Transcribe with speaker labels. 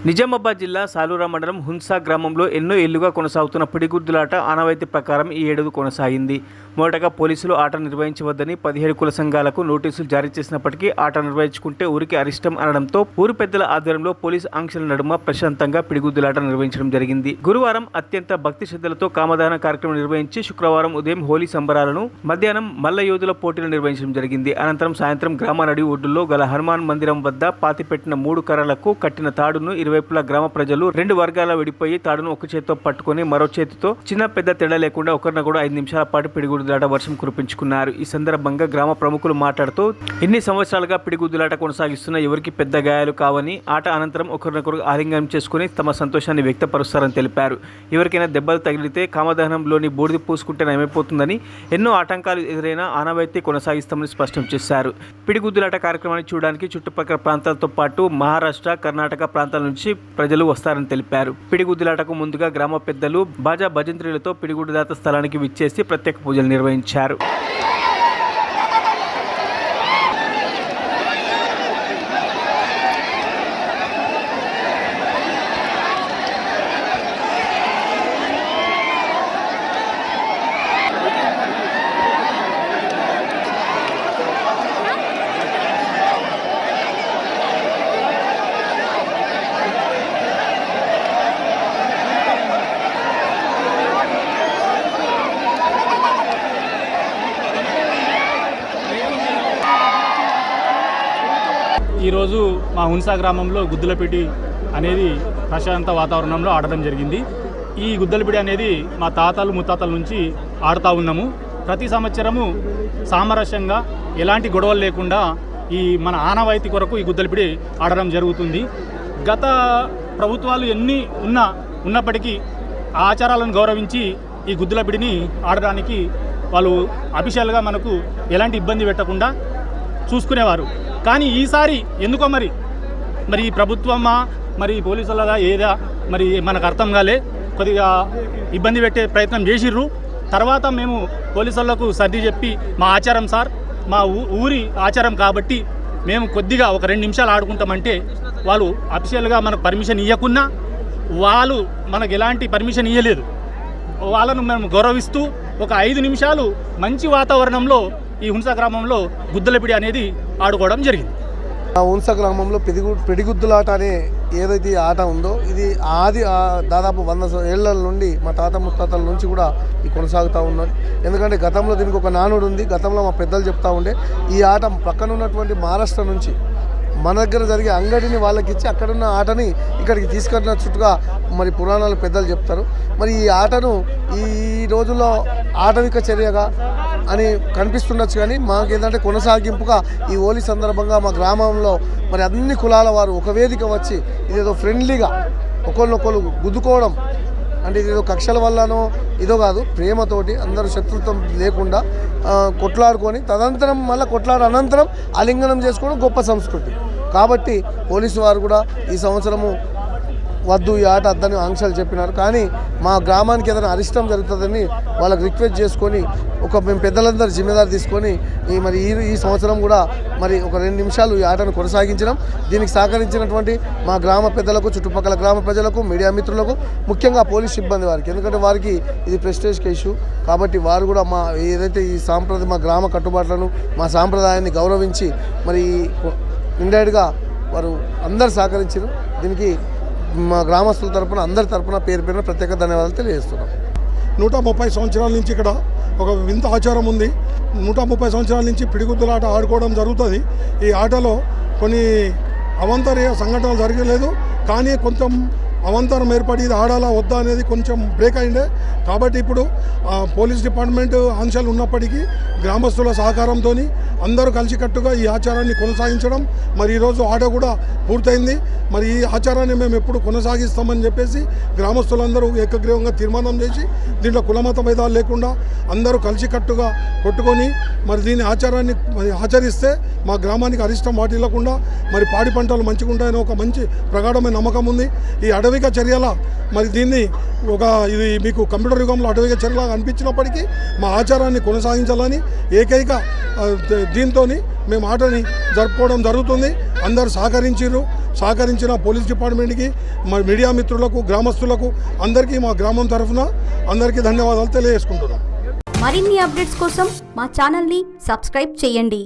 Speaker 1: నిజామాబాద్ జిల్లా సాలూరా మండలం హున్సా గ్రామంలో ఎన్నో ఏళ్లుగా కొనసాగుతున్న పిడిగుద్దులాట ఆనవాయితీ ప్రకారం ఈ ఏడాది కొనసాగింది. మొదటగా పోలీసులు ఆట నిర్వహించవద్దని 17 కుల సంఘాలకు నోటీసులు జారీ చేసినప్పటికీ ఆట నిర్వహించుకుంటే ఊరికి అరిష్టం అనడంతో ఊరు పెద్దల ఆధ్వర్యంలో పోలీసు ఆంక్షల నడుమ ప్రశాంతంగా పిడిగుద్దులాట నిర్వహించడం జరిగింది. గురువారం అత్యంత భక్తి శ్రద్ధలతో కామదాన కార్యక్రమం నిర్వహించి శుక్రవారం ఉదయం హోలీ సంబరాలను, మధ్యాహ్నం మల్ల యోధుల పోటీలు నిర్వహించడం జరిగింది. అనంతరం సాయంత్రం గ్రామ నడి ఒడ్డులో గల హనుమాన్ మందిరం వద్ద పాతిపెట్టిన 3 కర్రలకు కట్టిన తాడును ఇరువైపులా గ్రామ ప్రజలు 2 వర్గాల విడిపోయి తాడును ఒక చేతితో పట్టుకుని మరో చేతితో చిన్న పెద్ద తేడా లేకుండా ఒకరినొకరు 5 నిమిషాల పాటు పిడిగుద్దులాట వర్షం కురిపించుకున్నారు. ఈ సందర్భంగా గ్రామ ప్రముఖులు మాట్లాడుతూ ఇన్ని సంవత్సరాలుగా పిడిగుద్దులాట కొనసాగిస్తున్న ఎవరికి పెద్ద గాయాలు కావని, ఆట అనంతరం ఒకరినొకరు ఆలింగనం చేసుకుని తమ సంతోషాన్ని వ్యక్తపరుస్తారని తెలిపారు. ఎవరికైనా దెబ్బలు తగిలితే కామదహనంలోని బూడిద పూసుకుంటే నయమైపోతుందని, ఎన్నో ఆటంకాలు ఎదురైనా ఆనవాయితీ కొనసాగిస్తామని స్పష్టం చేశారు. పిడిగుద్దులాట కార్యక్రమాన్ని చూడడానికి చుట్టుపక్కల ప్రాంతాలతో పాటు మహారాష్ట్ర, కర్ణాటక ప్రాంతాల నుంచి ప్రజలు వస్తారని తెలిపారు. పిడిగుద్దులాటకు ముందుగా గ్రామ పెద్దలు బాజా భజంత్రీలతో పిడిగుడ్డుదాత స్థలానికి విచ్చేసి ప్రత్యేక పూజలు నిర్వహించారు.
Speaker 2: ఈరోజు మా హున్సా గ్రామంలో గుద్దులపిడి అనేది ప్రశాంత వాతావరణంలో ఆడడం జరిగింది. ఈ గుద్దలపిడి అనేది మా తాతలు ముత్తాతల నుంచి ఆడుతూ ఉన్నాము. ప్రతి సంవత్సరము సామరస్యంగా ఎలాంటి గొడవలు లేకుండా ఈ మన ఆనవాయితీ కొరకు ఈ గుద్దలపిడి ఆడడం జరుగుతుంది. గత ప్రభుత్వాలు ఎన్ని ఉన్నప్పటికీ ఆ ఆచారాలను గౌరవించి ఈ గుద్దులపిడిని ఆడడానికి వాళ్ళు అఫీషియల్గా మనకు ఎలాంటి ఇబ్బంది పెట్టకుండా చూసుకునేవారు. కానీ ఈసారి ఎందుకో మరి ఈ ప్రభుత్వమా మరి పోలీసులదా ఏదా మరి మనకు అర్థం కాలే, కొద్దిగా ఇబ్బంది పెట్టే ప్రయత్నం చేసిర్రు. తర్వాత మేము పోలీసులకు సర్ది చెప్పి మా ఆచారం సార్, మా ఊరి ఆచారం కాబట్టి మేము కొద్దిగా ఒక 2 నిమిషాలు ఆడుకుంటామంటే వాళ్ళు అఫీషియల్గా మనకు పర్మిషన్ ఇవ్వకున్నా, వాళ్ళు మనకు ఎలాంటి పర్మిషన్ ఇవ్వలేదు. వాళ్ళను మేము గౌరవిస్తూ ఒక 5 నిమిషాలు మంచి వాతావరణంలో ఈ హున్సా గ్రామంలో గుద్దలపిడి అనేది ఆడుకోవడం జరిగింది.
Speaker 3: హున్సా గ్రామంలో పిడిగుద్దులాట అనే ఏదైతే ఆట ఉందో ఇది దాదాపు 100 ఏళ్ల నుండి మా తాత ముత్తాతల నుంచి కూడా ఈ కొనసాగుతూ ఉన్నది. ఎందుకంటే గతంలో దీనికి ఒక నానుడు ఉంది. గతంలో మా పెద్దలు చెప్తూ ఉండే ఈ ఆట పక్కన ఉన్నటువంటి మహారాష్ట్ర నుంచి మన దగ్గర జరిగే అంగడిని వాళ్ళకి ఇచ్చి అక్కడున్న ఆటని ఇక్కడికి తీసుకొచ్చినట్టుగా మరి పురాణాలు పెద్దలు చెప్తారు. మరి ఈ ఆటను ఈ రోజుల్లో ఆటవిక చర్యగా అని కనిపిస్తుండొచ్చు, కానీ మాకేంటంటే కొనసాగింపుగా ఈ హోలీ సందర్భంగా మా గ్రామంలో మరి అన్ని కులాల వారు ఒక వేదిక వచ్చి ఇదేదో ఫ్రెండ్లీగా ఒకరినొకరు గుద్దుకోవడం అంటే ఇదేదో కక్షల వల్లనో ఇదో కాదు, ప్రేమతోటి అందరూ శత్రుత్వం లేకుండా కొట్లాడుకొని తదనంతరం మళ్ళీ కొట్లాడ అనంతరం ఆలింగనం చేసుకోవడం గొప్ప సంస్కృతి. కాబట్టి పోలీసు వారు కూడా ఈ సంవత్సరము వద్దు ఈ ఆట అద్దని ఆంక్షలు చెప్పినారు. కానీ మా గ్రామానికి ఏదైనా అరిష్టం జరుగుతుందని వాళ్ళకి రిక్వెస్ట్ చేసుకొని మేము పెద్దలందరూ జిమ్మేదారు తీసుకొని ఈ సంవత్సరం కూడా మరి ఒక 2 నిమిషాలు ఈ ఆటను కొనసాగించడం. దీనికి సహకరించినటువంటి మా గ్రామ పెద్దలకు, చుట్టుపక్కల గ్రామ ప్రజలకు, మీడియా మిత్రులకు, ముఖ్యంగా పోలీస్ సిబ్బంది వారికి, ఎందుకంటే వారికి ఇది ప్రెస్టేజ్ ఇష్యూ కాబట్టి వారు కూడా మా ఏదైతే ఈ మా గ్రామ కట్టుబాట్లను, మా సాంప్రదాయాన్ని గౌరవించి మరి ఇండైరెక్ట్గా వారు అందరు సహకరించారు. దీనికి మా గ్రామస్తుల తరపున అందరి తరపున పేరు ప్రత్యేక ధన్యవాదాలు తెలియజేస్తున్నాం.
Speaker 4: 130 సంవత్సరాల నుంచి ఇక్కడ ఒక వింత ఆచారం ఉంది. 130 సంవత్సరాల నుంచి పిడిగుద్దులాట ఆడుకోవడం జరుగుతుంది. ఈ ఆటలో కొన్ని అవాంతరీయ సంఘటనలు జరగలేదు, కానీ కొంచెం అవాంతరం ఏర్పడి ఇది ఆడాలా వద్దా అనేది కొంచెం బ్రేక్ అయిందే. కాబట్టి ఇప్పుడు పోలీస్ డిపార్ట్మెంట్ ఆంక్షలు ఉన్నప్పటికీ గ్రామస్తుల సహకారంతో అందరూ కలిసికట్టుగా ఈ ఆచారాన్ని కొనసాగించడం, మరి ఈరోజు ఆట కూడా పూర్తయింది. మరి ఈ ఆచారాన్ని మేము ఎప్పుడు కొనసాగిస్తామని చెప్పేసి గ్రామస్తులందరూ ఏకగ్రీవంగా తీర్మానం చేసి దీంట్లో కులమత భేదాలు లేకుండా అందరూ కలిసికట్టుగా కొట్టుకొని మరి దీని ఆచారాన్ని ఆచరిస్తే మా గ్రామానికి అరిష్టం వాటిల్లకుండా మరి పాడి పంటలు మంచిగా ఉంటాయని ఒక మంచి ప్రగాఢమైన నమ్మకం ఉంది. ఈ అడవిక చర్యల మరి దీన్ని ఇది మీకు కంప్యూటర్ యుగంలో అటవిక చర్యలాగా అనిపించినప్పటికీ మా ఆచారాన్ని కొనసాగించాలని ఏకైక దీంతో మేము ఆటని జరుపుకోవడం జరుగుతుంది. అందరూ సహకరించారు. సహకరించిన పోలీస్ డిపార్ట్మెంట్కి, మా మీడియా మిత్రులకు, గ్రామస్తులకు అందరికీ మా గ్రామం తరఫున అందరికీ ధన్యవాదాలు తెలియజేసుకుంటున్నాం.
Speaker 5: మరిన్ని అప్డేట్స్ కోసం మా ఛానల్ని సబ్స్క్రైబ్ చేయండి.